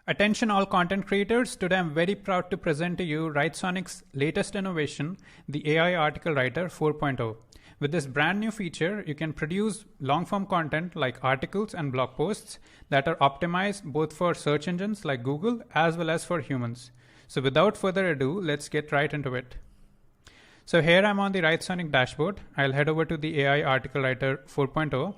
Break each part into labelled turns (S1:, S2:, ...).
S1: Attention all content creators, today I'm very proud to present to you Writesonic's latest innovation, the AI Article Writer 4.0. With this brand new feature, you can produce long-form content like articles and blog posts that are optimized both for search engines like Google as well as for humans. So without further ado, let's get right into it. So here I'm on the Writesonic dashboard. I'll head over to the AI Article Writer 4.0.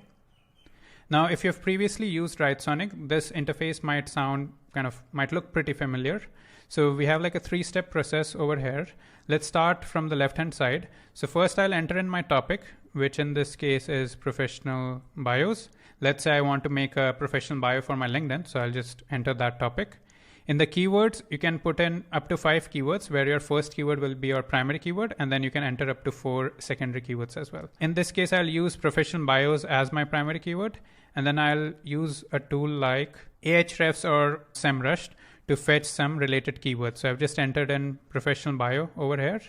S1: Now, if you've previously used Writesonic, this interface might look pretty familiar. So we have like a three-step process over here. Let's start from the left-hand side. So first I'll enter in my topic, which in this case is professional bios. Let's say I want to make a professional bio for my LinkedIn. So I'll just enter that topic. In the keywords, you can put in up to 5 keywords where your first keyword will be your primary keyword, and then you can enter up to 4 secondary keywords as well. In this case, I'll use professional bios as my primary keyword, and then I'll use a tool like Ahrefs or SEMrush to fetch some related keywords. So I've just entered in professional bio over here,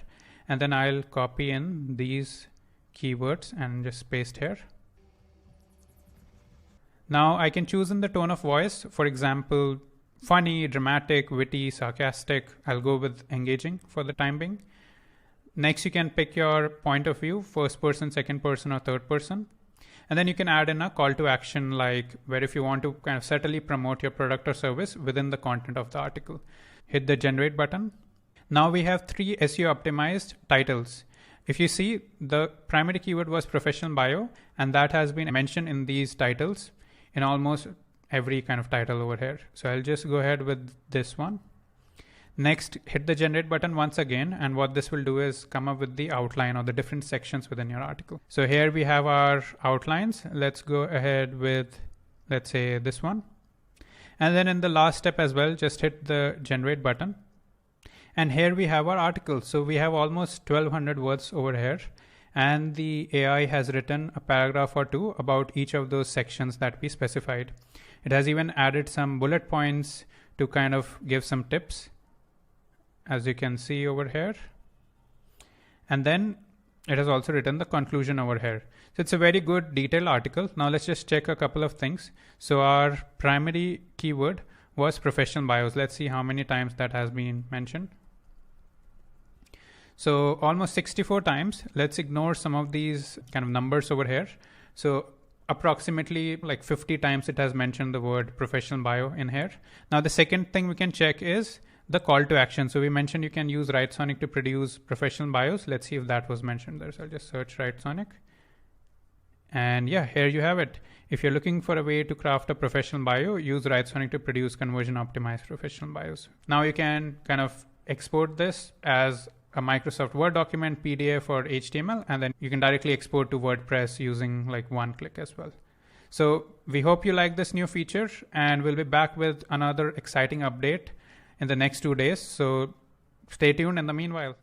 S1: and then I'll copy in these keywords and just paste here. Now I can choose in the tone of voice, for example, funny, dramatic, witty, sarcastic. I'll go with engaging for the time being. Next, you can pick your point of view, first person, second person, or third person. And then you can add in a call to action, like where if you want to kind of subtly promote your product or service within the content of the article. Hit the generate button. Now we have 3 SEO optimized titles. If you see, the primary keyword was professional bio, and that has been mentioned in these titles in almost every kind of title over here. So I'll just go ahead with this one. Next, hit the generate button once again, and what this will do is come up with the outline or the different sections within your article. So here we have our outlines. Let's go ahead with, let's say, this one. And then in the last step as well, just hit the generate button. And here we have our article. So we have almost 1200 words over here. And the AI has written a paragraph or two about each of those sections that we specified. It has even added some bullet points to kind of give some tips, as you can see over here. And then it has also written the conclusion over here. So it's a very good detailed article. Now let's just check a couple of things. So our primary keyword was professional bios. Let's see how many times that has been mentioned. So almost 64 times. Let's ignore some of these kind of numbers over here. So approximately like 50 times it has mentioned the word professional bio in here. Now the second thing we can check is the call to action. So we mentioned you can use Writesonic to produce professional bios. Let's see if that was mentioned there. So I'll just search Writesonic. And yeah, here you have it. If you're looking for a way to craft a professional bio, use Writesonic to produce conversion optimized professional bios. Now you can kind of export this as a Microsoft Word document, PDF, or HTML, and then you can directly export to WordPress using like one click as well. So we hope you like this new feature, and we'll be back with another exciting update in the next 2 days. So stay tuned in the meanwhile.